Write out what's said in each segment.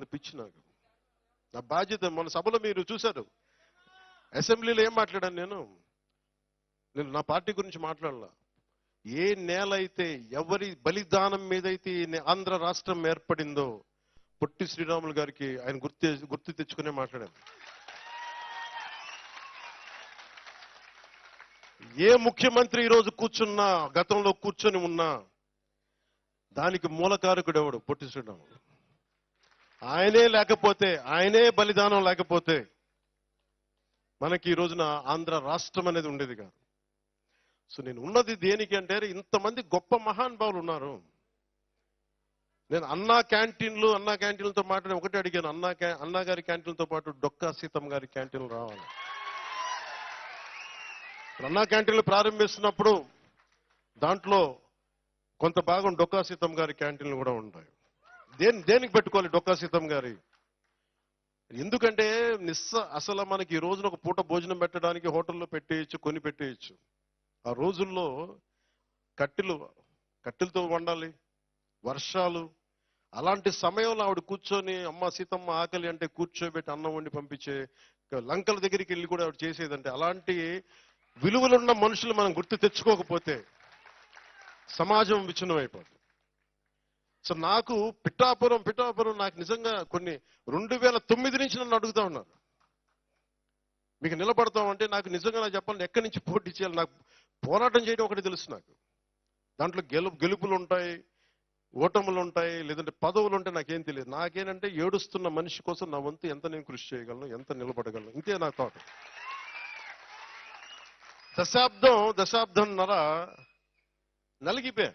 అంత పిచ్చి నాకు. నా బాధ్యత. మన సభలో మీరు చూశారు, అసెంబ్లీలో ఏం మాట్లాడాను నేను నా పార్టీ గురించి మాట్లాడాల. ఏ నేల అయితే, ఎవరి బలిదానం మీదైతే ఆంధ్ర రాష్ట్రం ఏర్పడిందో పొట్టి శ్రీరాములు గారికి ఆయన గుర్తు తెచ్చుకునే మాట్లాడాను. ఏ ముఖ్యమంత్రి ఈరోజు కూర్చున్నా, గతంలో కూర్చొని ఉన్నా, దానికి మూలకారకుడు ఎవడు? పొట్టి శ్రీరాములు. ఆయనే లేకపోతే, ఆయనే బలిదానం లేకపోతే మనకి ఈ రోజున ఆంధ్ర రాష్ట్రం అనేది ఉండేది కాదు. సో నేను ఉన్నది దేనికి అంటే, ఇంతమంది గొప్ప మహానుభావులు ఉన్నారు. నేను అన్నా క్యాంటీన్లతో మాట్లాడి ఒకటే అడిగాను, అన్నా గారి క్యాంటీన్లతో పాటు డొక్కా సీతమ్మ గారి క్యాంటీన్లు రావాలి. అన్నా క్యాంటీన్లు ప్రారంభిస్తున్నప్పుడు దాంట్లో కొంత భాగం డొక్కా సీతమ్మ గారి క్యాంటీన్లు కూడా ఉంటాయి. దేనికి పెట్టుకోవాలి డొక్కా సీతమ్మ గారి? ఎందుకంటే అసలు మనకి ఈ రోజున ఒక పూట భోజనం పెట్టడానికి హోటల్లో పెట్టేయచ్చు, కొని పెట్టేయచ్చు. ఆ రోజుల్లో కట్టెలతో వండాలి, వర్షాలు. అలాంటి సమయంలో ఆవిడ కూర్చొని అమ్మ సీతమ్మ ఆకలి అంటే కూర్చోబెట్టి అన్నం వండి పంపించే, లంకల దగ్గరికి వెళ్ళి కూడా ఆవిడ చేసేదంటే, అలాంటి విలువలున్న మనుషులు మనం గుర్తు తెచ్చుకోకపోతే సమాజం విచ్ఛిన్నం అయిపోతుంది. సో నాకు పిఠాపురం నాకు నిజంగా కొన్ని 2009 నుంచి నన్ను అడుగుతా ఉన్నారు, మీకు నిలబడతామంటే. నాకు నిజంగా నాకు చెప్పాలి, ఎక్కడి నుంచి పోటీ చేయాలి? నాకు పోరాటం చేయడం ఒకటి తెలుసు. నాకు దాంట్లో గెలుపులు ఉంటాయి, ఓటములు ఉంటాయి, లేదంటే పదవులు ఉంటాయి, నాకేం తెలియదు. నాకేంటంటే ఏడుస్తున్న మనిషి కోసం నా వంతు ఎంత నేను కృషి చేయగలను, ఎంత నిలబడగలను, ఇంతే నా థాట్. దశాబ్దంన్నర నలిగిపోయా.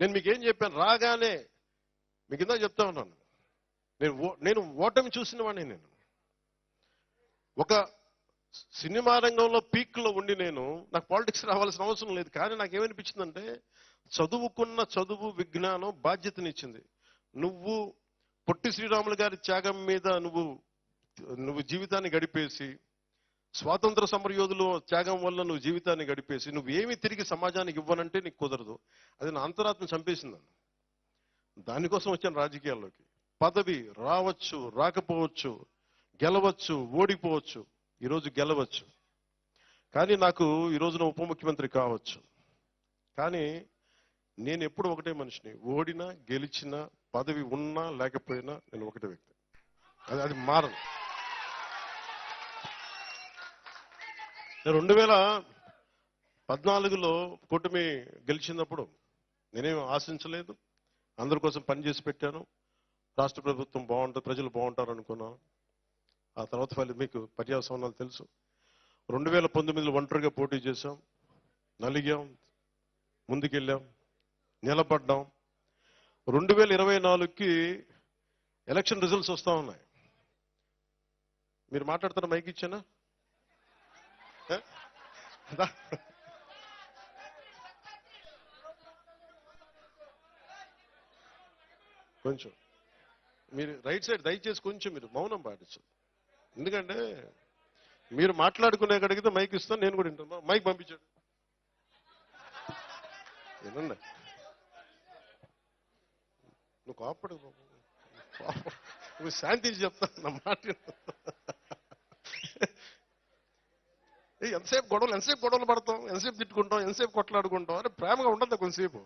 నేను మీకేం చెప్పాను? రాగానే మీకు ఇందాక చెప్తా ఉన్నాను, నేను ఓటమి చూసిన వాడిని. నేను ఒక సినిమా రంగంలో పీక్లో ఉండి నాకు పాలిటిక్స్ రావాల్సిన అవసరం లేదు. కానీ నాకేమనిపించిందంటే, చదువు విజ్ఞానం బాధ్యతనిచ్చింది. నువ్వు పొట్టి శ్రీరాములు గారి త్యాగం మీద నువ్వు జీవితాన్ని గడిపేసి, స్వాతంత్ర సమరయోధులు త్యాగం వల్ల నువ్వు జీవితాన్ని గడిపేసి, నువ్వేమి తిరిగి సమాజానికి ఇవ్వనంటే నీకు కుదరదు. అది నా అంతరాత్మ చంపేసిందని. దానికోసం వచ్చాను రాజకీయాల్లోకి. పదవి రావచ్చు, రాకపోవచ్చు, గెలవచ్చు, ఓడిపోవచ్చు. ఈరోజు గెలవచ్చు, కానీ నాకు ఈ రోజున ఉప ముఖ్యమంత్రి కావచ్చు. కానీ నేను ఎప్పుడు ఒకటే మనిషిని. ఓడినా గెలిచినా, పదవి ఉన్నా లేకపోయినా నేను ఒకటే వ్యక్తి. అది మారదు. 2014లో కూటమి గెలిచినప్పుడు నేనేం ఆశించలేదు. అందరి కోసం పనిచేసి పెట్టాను. రాష్ట్ర ప్రభుత్వం బాగుంటుంది, ప్రజలు బాగుంటారు అనుకున్నాను. ఆ తర్వాత మీకు పర్యావసనాలు తెలుసు. 2019లో ఒంటరిగా పోటీ చేశాం, నలిగాం, ముందుకెళ్ళాం, నిలబడ్డాం. 2024కి ఎలక్షన్ రిజల్ట్స్ వస్తా ఉన్నాయి. మీరు మాట్లాడుతున్న మైక్ ఇచ్చానా? కొంచెం మీరు రైట్ సైడ్ దయచేసి కొంచెం మీరు మౌనం పాటించండి. ఎందుకంటే మీరు మాట్లాడుకునే అడిగితే మైక్ ఇస్తాను, నేను కూడా వింటాను. మైక్ పంపించాడు ఏనండి. నువ్వు కోపడు, నువ్వు శాంతించి చెప్తాను నా మాట. ఎంతసేపు గొడవలు పడతాం, ఎంతసేపు తిట్టుకుంటాం, ఎంతసేపు కొట్లాడుకుంటాం. అరే ప్రేమగా ఉండదు కొంతసేపు.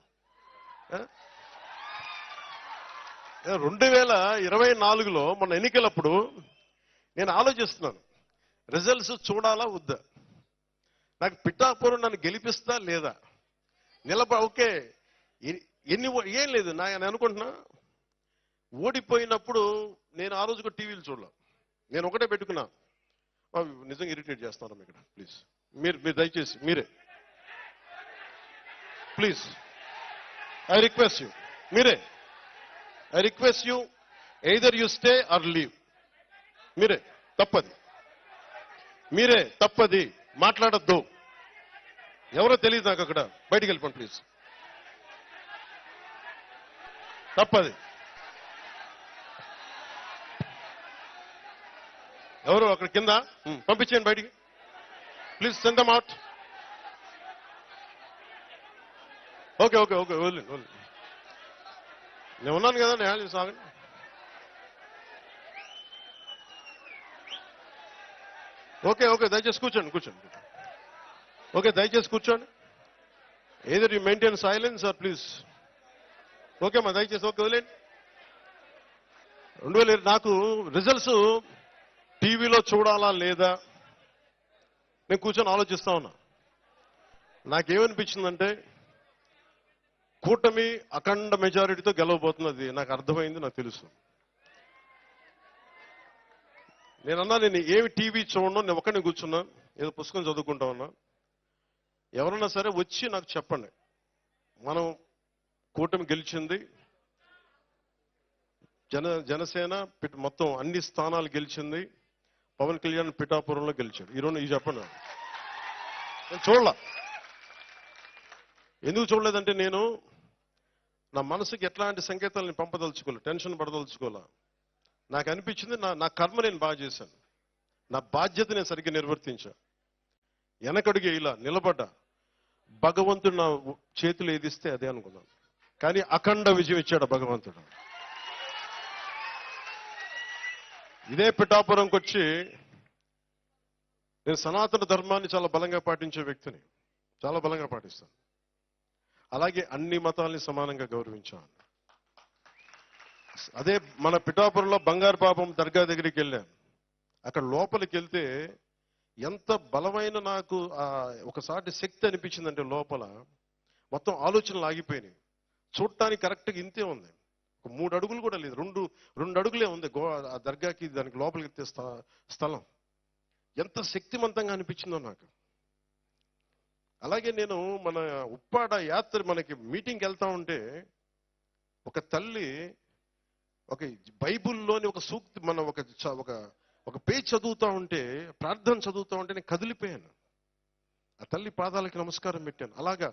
2024లో మొన్న ఎన్నికలప్పుడు నేను ఆలోచిస్తున్నాను, రిజల్ట్స్ చూడాలా వద్దా? నాకు పిఠాపురం నన్ను గెలిపిస్తా లేదా? ఓకే, ఏం లేదు. నేను అనుకుంటున్నా, ఓడిపోయినప్పుడు నేను ఆ రోజు కూడా టీవీలు చూడలే. నేను ఒకటే పెట్టుకున్నా, నిజంగా ఇరిటేట్ చేస్తున్నాను ఇక్కడ. ప్లీజ్ మీరు దయచేసి మీరే, please I request you, either you stay are leave. మీరే తప్పది, మాట్లాడద్దు. ఎవరో తెలియదు నాకు. అక్కడ బయటికి వెళ్ళిపోండి ప్లీజ్. తప్పది. ఎవరు అక్కడ కింద పంపించండి బయటికి. Please send them out. Okay, నేను ఉన్నాను కదా, నేను సాగండి. ఓకే ఓకే, దయచేసి కూర్చోండి కూర్చోండి. ఓకే, దయచేసి కూర్చోండి. Either you maintain silence or please. Okay అమ్మా, దయచేసి ఓకే వదిలేండి. 2020 నాకు రిజల్ట్స్ టీవీలో చూడాలా లేదా నేను కూర్చొని ఆలోచిస్తా ఉన్నా. నాకేమనిపించిందంటే కూటమి అఖండ మెజారిటీతో గెలవబోతున్నది నాకు అర్థమైంది, నాకు తెలుసు. నేనన్నా నేను ఏమి టీవీ చూడను, నేను ఒక్కడిని కూర్చున్నా, ఏదో పుస్తకం చదువుకుంటా ఉన్నా. ఎవరన్నా సరే వచ్చి నాకు చెప్పండి, మనం కూటమి గెలిచింది, జనసేన మొత్తం అన్ని స్థానాలు గెలిచింది, పవన్ కళ్యాణ్ పిఠాపురంలో గెలిచాడు. ఈరోజు ఇది చెప్పండి. నేను చూడలా. ఎందుకు చూడలేదంటే నేను నా మనసుకి ఎట్లాంటి సంకేతాలు నేను పంపదలుచుకోలే, టెన్షన్ పడదలుచుకోలే. నాకు అనిపించింది నా కర్మ నేను బాగా చేశాను, నా బాధ్యత నేను సరిగ్గా నిర్వర్తించా. వెనకడుగు ఇలా నిలబడ్డా. భగవంతుడు నా చేతులు ఏదిస్తే అదే అనుకున్నాను. కానీ అఖండ విజయం ఇచ్చాడు భగవంతుడు. ఇదే పిఠాపురంకి వచ్చి నేను సనాతన ధర్మాన్ని చాలా బలంగా పాటించే వ్యక్తిని, చాలా బలంగా పాటిస్తాను. అలాగే అన్ని మతాల్ని సమానంగా గౌరవించాను. అదే మన పిఠాపురంలో బంగారు పాపం దర్గా దగ్గరికి వెళ్ళాను. అక్కడ లోపలికి వెళ్తే ఎంత బలమైన నాకు ఒకసారి శక్తి అనిపించిందంటే లోపల మొత్తం ఆలోచనలు ఆగిపోయినాయి. చూడటానికి కరెక్ట్గా ఇంతే ఉంది, 3 అడుగులు కూడా లేదు, 2 అడుగులే ఉంది ఆ దర్గాకి దానికి లోపలికి స్థలం. ఎంత శక్తివంతంగా అనిపించిందో నాకు. అలాగే నేను మన ఉప్పాడ యాత్ర మనకి మీటింగ్కి వెళ్తా ఉంటే ఒక తల్లి ఒక బైబుల్లోని ఒక సూక్తి మన ఒక పేజ్ చదువుతా ఉంటే, ప్రార్థన చదువుతా ఉంటే నేను కదిలిపోయాను. ఆ తల్లి పాదాలకి నమస్కారం పెట్టాను. అలాగా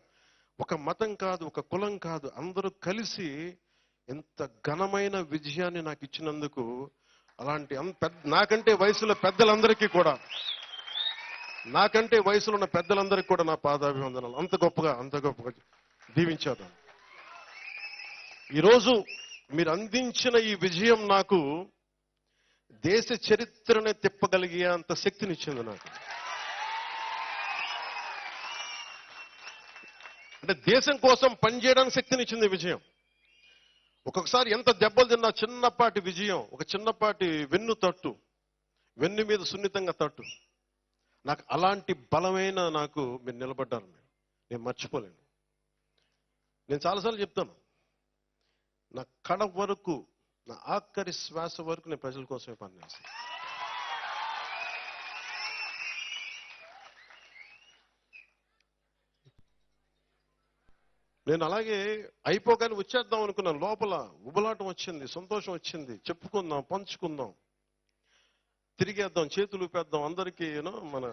ఒక మతం కాదు, ఒక కులం కాదు, అందరూ కలిసి ఎంత ఘనమైన విజయాన్ని నాకు ఇచ్చినందుకు అలాంటి నాకంటే వయసులో పెద్దలందరికీ కూడా, నాకంటే వయసులో ఉన్న పెద్దలందరికీ కూడా నా పాదాభివందనాలు. అంత గొప్పగా దీవించారు. ఈరోజు మీరు అందించిన ఈ విజయం నాకు దేశ చరిత్రనే తిప్పగలిగే అంత శక్తినిచ్చింది నాకు. అంటే దేశం కోసం పనిచేయడానికి శక్తినిచ్చింది విజయం. ఒక్కొక్కసారి ఎంత దెబ్బలు తిన్నా చిన్నపాటి విజయం, ఒక చిన్నపాటి వెన్ను మీద సున్నితంగా తట్టు, నాకు అలాంటి బలమైన నాకు మీరు నిలబడ్డారు. నేను మర్చిపోలేను. నేను చాలాసార్లు చెప్తాను, నా కడ వరకు, నా ఆఖరి శ్వాస వరకు నేను ప్రజల కోసమే పనిచేస్తాను. నేను అలాగే అయిపోగానే వచ్చేద్దాం అనుకున్నాను. లోపల ఉబలాటం వచ్చింది, సంతోషం వచ్చింది, చెప్పుకుందాం, పంచుకుందాం, తిరిగేద్దాం, చేతులు ఊపేద్దాం, అందరికీ మన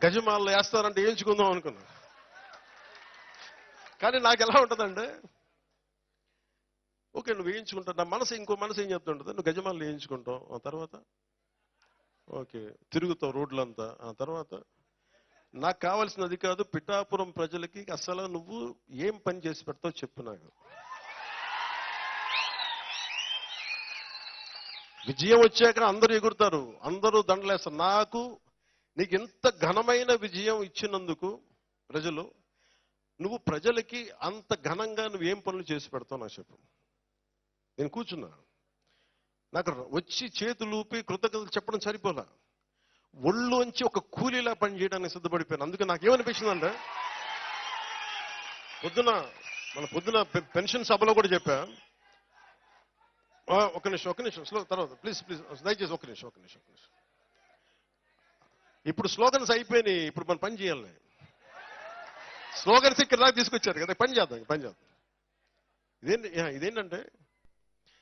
గజమాలలో వేస్తారంటే వేయించుకుందాం అనుకున్నాను. కానీ నాకు ఎలా ఉంటుందంటే, ఓకే నువ్వు వేయించుకుంటావు, నా మనసు ఇంకో మనసు ఏం చెప్తుంటుంది, నువ్వు గజమాలలో వేయించుకుంటావు, ఆ తర్వాత ఓకే తిరుగుతావు రోడ్లంతా, ఆ తర్వాత నాకు కావాల్సినది కాదు, పిఠాపురం ప్రజలకి అసలు నువ్వు ఏం పని చేసి పెడతావు చెప్పు నాకు. విజయం వచ్చాక అందరూ ఎగురుతారు, అందరూ దండలేస్తారు. నీకు ఎంత ఘనమైన విజయం ఇచ్చినందుకు ప్రజలు, నువ్వు ప్రజలకి అంత ఘనంగా నువ్వేం పనులు చేసి పెడతావు నాకు చెప్పు. నేను కూర్చున్నా, నాకు వచ్చి చేతులు ఊపి కృతజ్ఞతలు చెప్పడం సరిపోలా, ఒళ్ళోంచి ఒక కూలీలా పని చేయడానికి సిద్ధపడిపోయాను. అందుకే నాకేమనిపించిందంటే, పొద్దున పెన్షన్ సభలో కూడా చెప్పా, ఒక నిమిషం స్లో, తర్వాత ప్లీజ్ దయచేసి ఒక నిమిషం. ఇప్పుడు స్లోగన్స్ అయిపోయినాయి, ఇప్పుడు మనం పని చేయాలి. స్లోగన్స్ ఇక్కడ దాకా తీసుకొచ్చారు కదా, పని చేద్దాం. ఇదేంటంటే